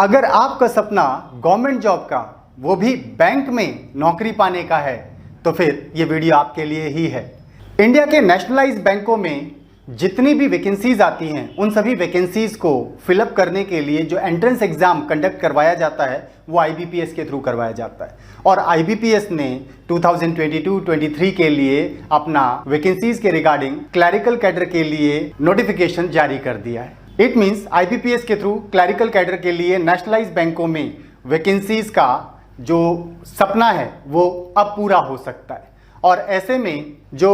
अगर आपका सपना गवर्नमेंट जॉब का, वो भी बैंक में नौकरी पाने का है, तो फिर ये वीडियो आपके लिए ही है। इंडिया के नेशनलाइज्ड बैंकों में जितनी भी वैकेंसीज आती हैं, उन सभी वैकेंसीज को फिलअप करने के लिए जो एंट्रेंस एग्जाम कंडक्ट करवाया जाता है वो आईबीपीएस के थ्रू करवाया जाता है। और आईबीपीएस ने 2022-23 के लिए अपना वैकेंसीज के रिगार्डिंग क्लरिकल कैडर के लिए नोटिफिकेशन जारी कर दिया है। इट मीन्स आईबीपीएस के थ्रू क्लरिकल कैडर के लिए नेशनलाइज्ड बैंकों में वैकेंसीज का जो सपना है वो अब पूरा हो सकता है। और ऐसे में जो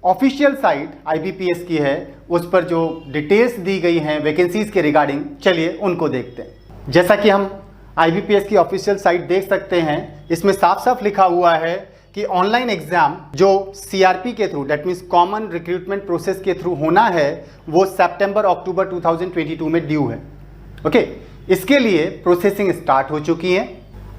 ऑफिशियल साइट आईबीपीएस की है उस पर जो डिटेल्स दी गई हैं वैकेंसीज के रिगार्डिंग, चलिए उनको देखते हैं। जैसा कि हम आईबीपीएस की ऑफिशियल साइट देख सकते हैं, इसमें साफ साफ लिखा हुआ है कि ऑनलाइन एग्जाम जो सीआरपी के through, that means common recruitment process के थ्रू होना है, वो सितंबर-अक्टूबर 2022 में ड्यू है। ओके, इसके लिए प्रोसेसिंग स्टार्ट हो चुकी है।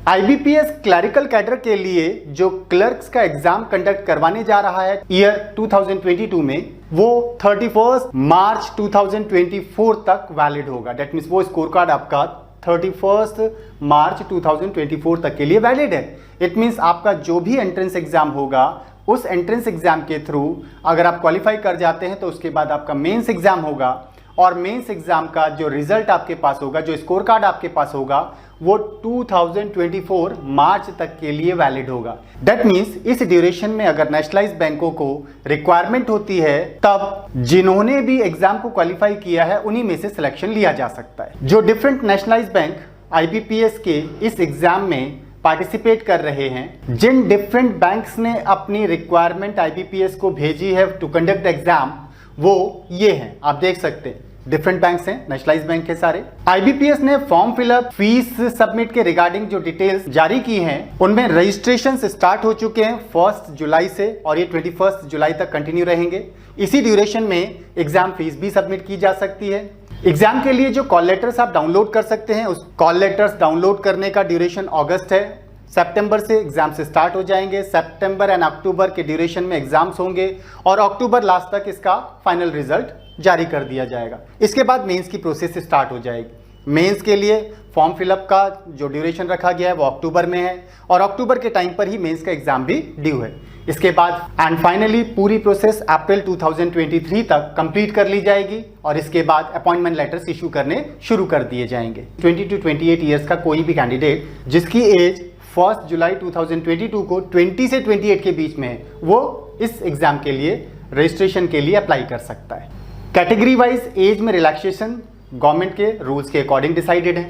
आईबीपीएस क्लरिकल कैडर के लिए जो क्लर्क्स का एग्जाम कंडक्ट करवाने जा रहा है ईयर 2022 में, वो 31 मार्च 2024 तक वैलिड होगा। दैट मीन्स वो स्कोर कार्ड आपका 31 मार्च 2024 तक के लिए वैलिड है। इट मीन्स आपका जो भी एंट्रेंस एग्जाम होगा, उस एंट्रेंस एग्जाम के थ्रू अगर आप क्वालिफाई कर जाते हैं तो उसके बाद आपका मेंस एग्जाम होगा, और मेंस एग्जाम का जो रिजल्ट आपके पास होगा, जो स्कोर कार्ड आपके पास होगा, वो 2024 मार्च तक के लिए वैलिड होगा। दैट मीन्स इस ड्यूरेशन में अगर नेशनलाइज्ड बैंकों को रिक्वायरमेंट होती है, तब जिन्होंने भी एग्जाम को क्वालिफाई किया है उन्हीं में से सिलेक्शन लिया जा सकता है। जो डिफरेंट नेशनलाइज्ड बैंक आईबीपीएस के इस एग्जाम में पार्टिसिपेट कर रहे हैं, जिन डिफरेंट बैंक्स ने अपनी रिक्वायरमेंट आईबीपीएस को भेजी है टू कंडक्ट एग्जाम, वो ये हैं, आप देख सकते हैं। डिफरेंट बैंक्स हैं, नेशनलाइज्ड बैंक के सारे। आईबीपीएस ने फॉर्म फिलअप, फीस सबमिट के रिगार्डिंग जो डिटेल्स जारी की हैं, उनमें रजिस्ट्रेशन स्टार्ट हो चुके हैं 1 जुलाई से, और ये 21 जुलाई तक कंटिन्यू रहेंगे। इसी ड्यूरेशन में एग्जाम फीस भी सबमिट की जा सकती है। एग्जाम के लिए जो कॉल लेटर्स आप डाउनलोड कर सकते हैं, उस कॉल लेटर्स डाउनलोड करने का ड्यूरेशन अगस्त है। सितंबर से एग्जाम से स्टार्ट हो जाएंगे। सितंबर एंड अक्टूबर के ड्यूरेशन में एग्जाम्स होंगे, और अक्टूबर लास्ट तक इसका फाइनल रिजल्ट जारी कर दिया जाएगा। इसके बाद मेंस की प्रोसेस स्टार्ट हो जाएगी। मेंस के लिए फॉर्म फिलअप का जो ड्यूरेशन रखा गया है वो अक्टूबर में है, और अक्टूबर के टाइम पर ही मेंस का एग्जाम भी ड्यू है। इसके बाद एंड फाइनली पूरी प्रोसेस अप्रैल 2023 तक कंप्लीट कर ली जाएगी, और इसके बाद अपॉइंटमेंट लेटर्स इशू करने शुरू कर दिए जाएंगे। 20 to 28 ईयर्स का कोई भी कैंडिडेट जिसकी एज 1 जुलाई 2022 को 20 से 28 के बीच में है, वो इस एग्जाम के लिए रजिस्ट्रेशन के लिए अप्लाई कर सकता है। कैटेगरी वाइज एज में रिलैक्सेशन गवर्नमेंट के रूल्स के अकॉर्डिंग डिसाइडेड है।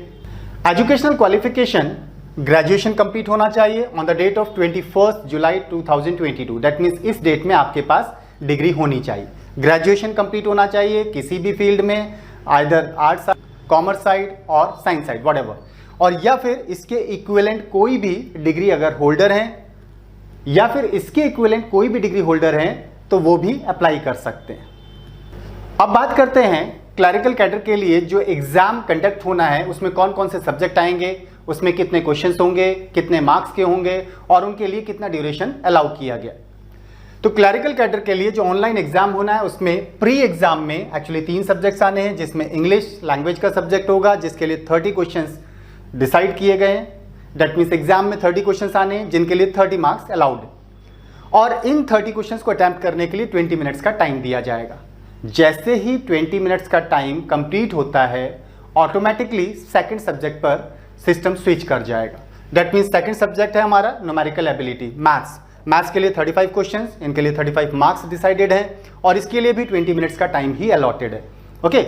एजुकेशनल क्वालिफिकेशन ग्रेजुएशन कंप्लीट होना चाहिए on the date of 21 July 2022। That means इस डेट में आपके पास डिग्री होनी चाहिए। ग्रेजुएशन कंप्लीट होना चाहिए किसी भी फील्ड में, आइदर आर्ट्स, कॉमर्स साइड और साइंस साइड, व्हाटएवर, और या फिर इसके इक्विवेलेंट कोई भी डिग्री अगर होल्डर हैं, या फिर इसके इक्विवेलेंट कोई भी डिग्री होल्डर हैं, तो वो भी अप्लाई कर सकते हैं। अब बात करते हैं क्लरिकल कैडर के लिए जो एग्जाम कंडक्ट होना है, उसमें कौन कौन से सब्जेक्ट आएंगे, उसमें कितने क्वेश्चंस होंगे, कितने मार्क्स के होंगे, और उनके लिए कितना ड्यूरेशन अलाउ किया गया। तो क्लरिकल कैडर के लिए जो ऑनलाइन एग्जाम होना है, उसमें प्री एग्जाम में एक्चुअली 3 सब्जेक्ट्स आने हैं, जिसमें इंग्लिश लैंग्वेज का सब्जेक्ट होगा, जिसके लिए 30 क्वेश्चंस डिसाइड किए गए हैं। दैट मीन्स एग्जाम में 30 क्वेश्चंस आने हैं, जिनके लिए 30 मार्क्स अलाउड है, और इन 30 क्वेश्चंस को अटेम्प्ट करने के लिए 20 मिनट्स का टाइम दिया जाएगा। जैसे ही 20 मिनट्स का टाइम कंप्लीट होता है, ऑटोमेटिकली सेकंड सब्जेक्ट पर सिस्टम स्विच कर जाएगा। दैट मीन्स सेकंड सब्जेक्ट है हमारा न्यूमेरिकल एबिलिटी, मैथ्स। मैथ्स के लिए 35 क्वेश्चंस, इनके लिए 35 मार्क्स डिसाइडेड हैं, और इसके लिए भी 20 मिनट्स का टाइम ही अलॉटेड है। ओके,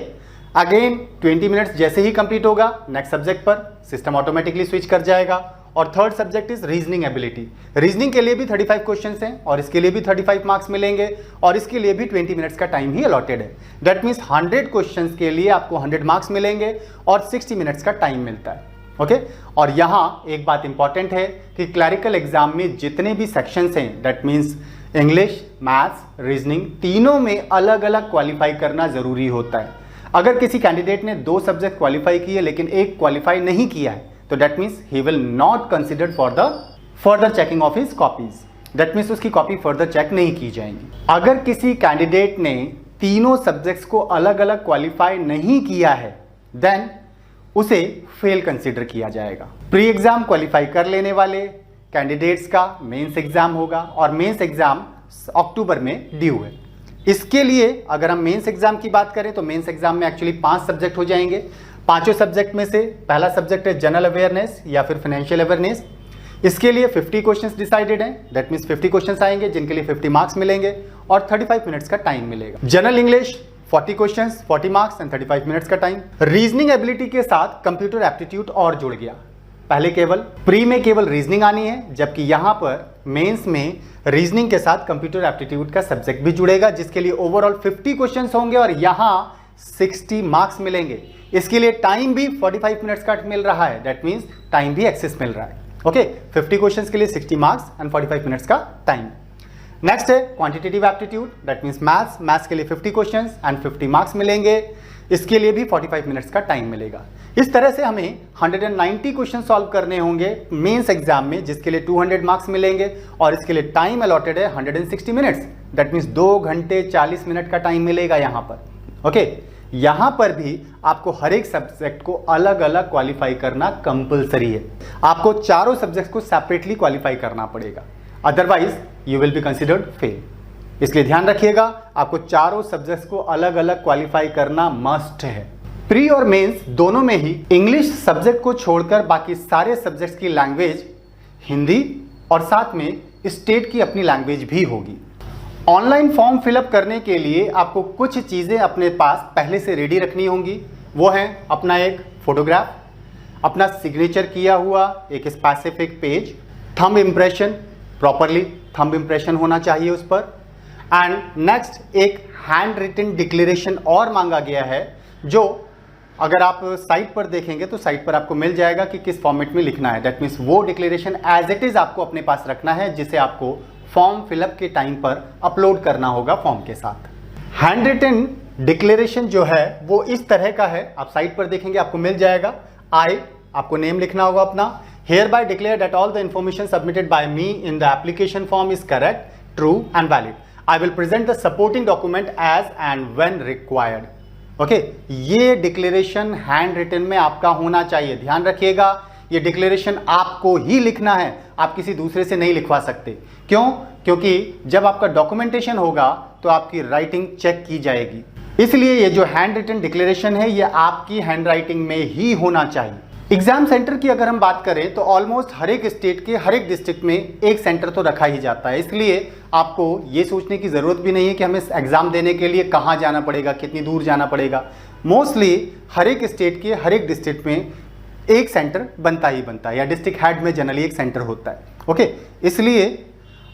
अगेन 20 मिनट्स जैसे ही कंप्लीट होगा, नेक्स्ट सब्जेक्ट पर सिस्टम ऑटोमेटिकली स्विच कर जाएगा। और third subject is reasoning ability. Reasoning के लिए भी 35 क्वेश्चंस हैं, और इसके लिए भी 35 मार्क्स मिलेंगे, और इसके लिए भी 20 मिनट्स का टाइम ही अलॉटेड है। दैट मीन्स 100 क्वेश्चंस के लिए आपको 100 मार्क्स मिलेंगे, और 60 मिनट्स का टाइम मिलता है। ओके, और यहाँ एक बात इंपॉर्टेंट है कि क्लरिकल एग्जाम में जितने भी सेक्शंस हैं, that means English, maths, reasoning, तीनों में अलग अलग क्वालिफाई करना जरूरी होता है। अगर किसी कैंडिडेट ने 2 सब्जेक्ट क्वालिफाई किए लेकिन एक क्वालिफाई नहीं किया है, तो that means he will not considered for the further checking of his copies. That means उसकी कॉपी फर्दर चेक नहीं की जाएंगी। अगर किसी कैंडिडेट ने तीनों सब्जेक्ट्स को अलग अलग क्वालिफाई नहीं किया है, देन उसे फेल कंसिडर किया जाएगा। प्री एग्जाम क्वालिफाई कर लेने वाले कैंडिडेट्स का मेंस एग्जाम होगा और मेंस एग्जाम अक्टूबर में ड्यू है। इसके लिए अगर हम मेंस एग्जाम की बात करें तो मेंस एग्जाम में एक्चुअली 5 सब्जेक्ट हो जाएंगे। पांचों सब्जेक्ट में से पहला सब्जेक्ट है जनरल अवेयरनेस या फिर फाइनेंशियल अवेयरनेस। इसके लिए 50 क्वेश्चंस डिसाइडेड हैं, दैट मीन्स 50 क्वेश्चंस आएंगे जिनके लिए 50 मार्क्स मिलेंगे और 35 मिनट्स का टाइम मिलेगा। General English 40 questions 40 marks and 35 minutes का टाइम। रीजनिंग एबिलिटी के साथ कंप्यूटर एप्टीट्यूड और जुड़ गया। पहले केवल प्री में केवल रीजनिंग आनी है, जबकि यहां पर मेंस में रीजनिंग के साथ कंप्यूटर एप्टीट्यूड का सब्जेक्ट भी जुड़ेगा, जिसके लिए ओवरऑल 50 क्वेश्चंस होंगे और यहां 60 मार्क्स मिलेंगे। इसके लिए टाइम भी 45 मिनट्स का मिल रहा है, दैट मीन्स टाइम भी एक्सेस मिल रहा है। ओके, 50 क्वेश्चंस के लिए 60 मार्क्स एंड 45 मिनट्स का टाइम। नेक्स्ट है quantitative aptitude, that means maths के लिए 50 क्वेश्चंस एंड 50 मार्क्स मिलेंगे। इसके लिए भी 45 मिनट्स का टाइम मिलेगा। इस तरह से हमें 190 क्वेश्चन सॉल्व करने होंगे मेंस एग्जाम में, जिसके लिए 200 मार्क्स मिलेंगे और इसके लिए टाइम अलॉटेड है 160 मिनट्स, दैट मीन्स 2 घंटे 40 मिनट का टाइम मिलेगा यहाँ पर। ओके, यहाँ पर भी आपको हर एक सब्जेक्ट को अलग अलग क्वालिफाई करना कंपलसरी है। आपको चारों सब्जेक्ट को सेपरेटली क्वालिफाई करना पड़ेगा, otherwise you will be considered fail. इसलिए ध्यान रखिएगा, आपको चारों सब्जेक्ट्स को अलग अलग क्वालिफाई करना मस्ट है। प्री और मेंस दोनों में ही इंग्लिश सब्जेक्ट को छोड़कर बाकी सारे सब्जेक्ट्स की लैंग्वेज हिंदी और साथ में स्टेट की अपनी लैंग्वेज भी होगी। ऑनलाइन फॉर्म फिलअप करने के लिए आपको कुछ चीज़ें अपने पास पहले से रेडी रखनी होंगी। वो है अपना एक फोटोग्राफ, अपना सिग्नेचर किया हुआ एक specific page, thumb impression, properly thumb impression होना चाहिए उस पर, एंड नेक्स्ट एक हैंड रिटन डिक्लेरेशन और मांगा गया है, जो अगर आप साइट पर देखेंगे तो साइट पर आपको मिल जाएगा कि किस फॉर्मेट में लिखना है। दैट मीन्स वो डिक्लेरेशन एज इट इज आपको अपने पास रखना है, जिसे आपको फॉर्म फिलअप के टाइम पर अपलोड करना होगा फॉर्म के साथ। हैंड रिटन डिक्लेरेशन जो है वो इस तरह का है, आप साइट पर देखेंगे आपको मिल जाएगा। आपको नेम लिखना होगा अपना। hereby declare that all the information submitted by me in the application form is correct, true and valid. I will present the supporting document as and when required. Okay, ये declaration hand written में आपका होना चाहिए। ध्यान रखिएगा, ये declaration आपको ही लिखना है, आप किसी दूसरे से नहीं लिखवा सकते। क्यों? क्योंकि जब आपका डॉक्यूमेंटेशन होगा तो आपकी राइटिंग चेक की जाएगी। इसलिए ये जो हैंड रिटन डिक्लेरेशन है ये आपकी हैंड राइटिंग में ही होना चाहिए। एग्जाम सेंटर की अगर हम बात करें तो ऑलमोस्ट हर एक स्टेट के हर एक डिस्ट्रिक्ट में एक सेंटर तो रखा ही जाता है, इसलिए आपको ये सोचने की ज़रूरत भी नहीं है कि हमें एग्ज़ाम देने के लिए कहाँ जाना पड़ेगा, कितनी दूर जाना पड़ेगा। मोस्टली हर एक स्टेट के हर एक डिस्ट्रिक्ट में एक सेंटर बनता ही बनता है, या डिस्ट्रिक्ट हेड में जनरली एक सेंटर होता है। ओके, इसलिए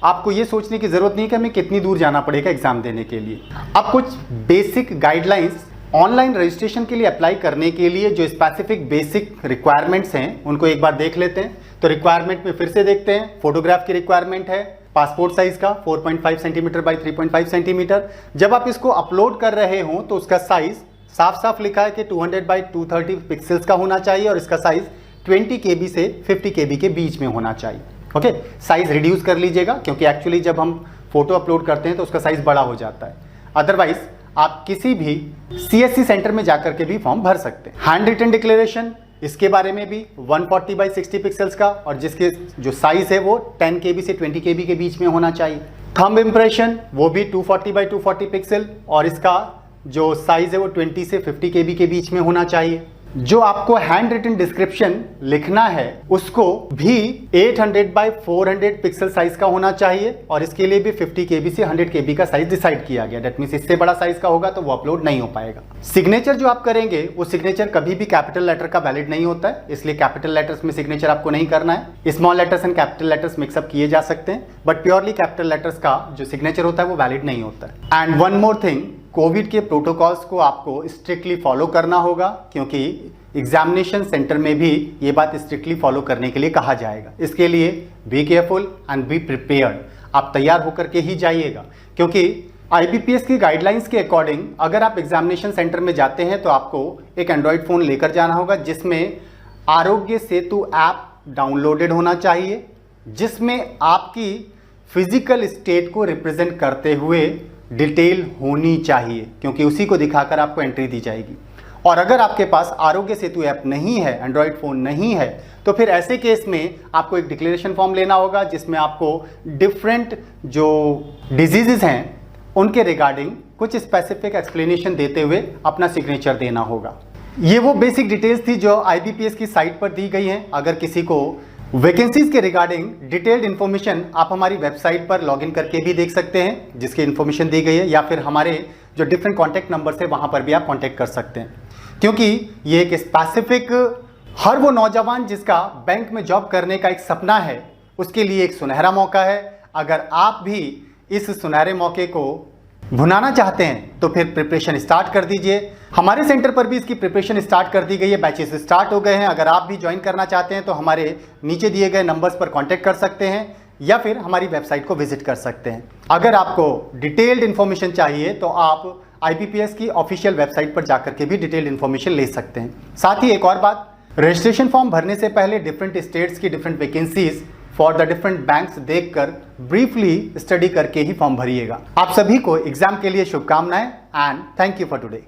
आपको ये सोचने की ज़रूरत नहीं कि हमें कितनी दूर जाना पड़ेगा एग्ज़ाम देने के लिए। अब कुछ बेसिक गाइडलाइंस ऑनलाइन रजिस्ट्रेशन के लिए अप्लाई करने के लिए जो स्पेसिफिक बेसिक रिक्वायरमेंट्स हैं उनको एक बार देख लेते हैं। तो रिक्वायरमेंट में फिर से देखते हैं। फोटोग्राफ की रिक्वायरमेंट है पासपोर्ट साइज का 4.5 सेंटीमीटर बाई 3.5 सेंटीमीटर। जब आप इसको अपलोड कर रहे हो तो उसका साइज साफ साफ लिखा है कि 200 बाई 230 पिक्सल्स का होना चाहिए और इसका साइज 20 KB से 50 KB के बीच में होना चाहिए। ओके, साइज रिड्यूस कर लीजिएगा क्योंकि एक्चुअली जब हम फोटो अपलोड करते हैं तो उसका साइज बड़ा हो जाता है। अदरवाइज आप किसी भी CSC सेंटर में जाकर के भी फॉर्म भर सकते हैं। हैंड रिटन डिक्लेरेशन, इसके बारे में भी 140 बाई 60 पिक्सल्स का और जिसके जो साइज है वो 10 KB से 20 KB के बीच में होना चाहिए। थंब इम्प्रेशन वो भी 240 बाई 240 पिक्सल और इसका जो साइज है वो 20 से 50 KB के बीच में होना चाहिए। जो आपको हैंड रिटन डिस्क्रिप्शन लिखना है उसको भी 800 बाई 400 पिक्सल साइज का होना चाहिए और इसके लिए भी 50 KB से 100 KB का साइज डिसाइड किया गया। दैट मींस इससे बड़ा साइज का होगा तो वो अपलोड नहीं हो पाएगा। सिग्नेचर जो आप करेंगे वो सिग्नेचर कभी भी कैपिटल लेटर का वैलिड नहीं होता है, इसलिए कैपिटल लेटर्स में सिग्नेचर आपको नहीं करना है। Small letters and capital letters mix up किए जा सकते हैं, बट प्योरली कैपिटल लेटर्स का जो सिग्नेचर होता है वो वैलिड नहीं होता है। And one more thing, Covid के प्रोटोकॉल्स को आपको स्ट्रिक्टली फॉलो करना होगा क्योंकि एग्जामिनेशन सेंटर में भी ये बात स्ट्रिक्टली फॉलो करने के लिए कहा जाएगा। इसके लिए be careful and be prepared, आप तैयार होकर के ही जाइएगा क्योंकि IBPS की गाइडलाइंस के अकॉर्डिंग अगर आप एग्जामिनेशन सेंटर में जाते हैं तो आपको एक एंड्रॉयड फ़ोन लेकर जाना होगा जिसमें आरोग्य सेतु ऐप डाउनलोडेड होना चाहिए, जिसमें आपकी फिजिकल स्टेट को रिप्रेजेंट करते हुए डिटेल होनी चाहिए क्योंकि उसी को दिखाकर आपको एंट्री दी जाएगी। और अगर आपके पास आरोग्य सेतु ऐप नहीं है, एंड्रॉयड फ़ोन नहीं है, तो फिर ऐसे केस में आपको एक डिक्लेरेशन फॉर्म लेना होगा जिसमें आपको डिफरेंट जो डिजीज़ हैं उनके रिगार्डिंग कुछ स्पेसिफिक एक्सप्लेनेशन देते हुए अपना सिग्नेचर देना होगा। ये वो बेसिक डिटेल्स थी जो IBPS की साइट पर दी गई हैं। अगर किसी को वैकेंसीज के रिगार्डिंग डिटेल्ड इन्फॉर्मेशन आप हमारी वेबसाइट पर लॉगिन करके भी देख सकते हैं जिसकी इन्फॉर्मेशन दी गई है, या फिर हमारे जो डिफरेंट कॉन्टैक्ट नंबर है वहाँ पर भी आप कॉन्टैक्ट कर सकते हैं, क्योंकि ये एक स्पेसिफिक हर वो नौजवान जिसका बैंक में जॉब करने का एक सपना है उसके लिए एक सुनहरा मौका है। अगर आप भी इस सुनहरे मौके को भुनाना चाहते हैं तो फिर प्रिपरेशन स्टार्ट कर दीजिए। हमारे सेंटर पर भी इसकी प्रिपरेशन स्टार्ट कर दी गई है, बैचेस स्टार्ट हो गए हैं। अगर आप भी ज्वाइन करना चाहते हैं तो हमारे नीचे दिए गए नंबर्स पर कांटेक्ट कर सकते हैं या फिर हमारी वेबसाइट को विजिट कर सकते हैं। अगर आपको डिटेल्ड इन्फॉर्मेशन चाहिए तो आप IBPS की ऑफिशियल वेबसाइट पर जाकर के भी डिटेल्ड इन्फॉर्मेशन ले सकते हैं। साथ ही एक और बात, रजिस्ट्रेशन फॉर्म भरने से पहले डिफरेंट स्टेट्स की different vacancies for the different banks देखकर ब्रीफली स्टडी करके ही फॉर्म भरिएगा। आप सभी को एग्जाम के लिए शुभकामनाएं and thank you for today.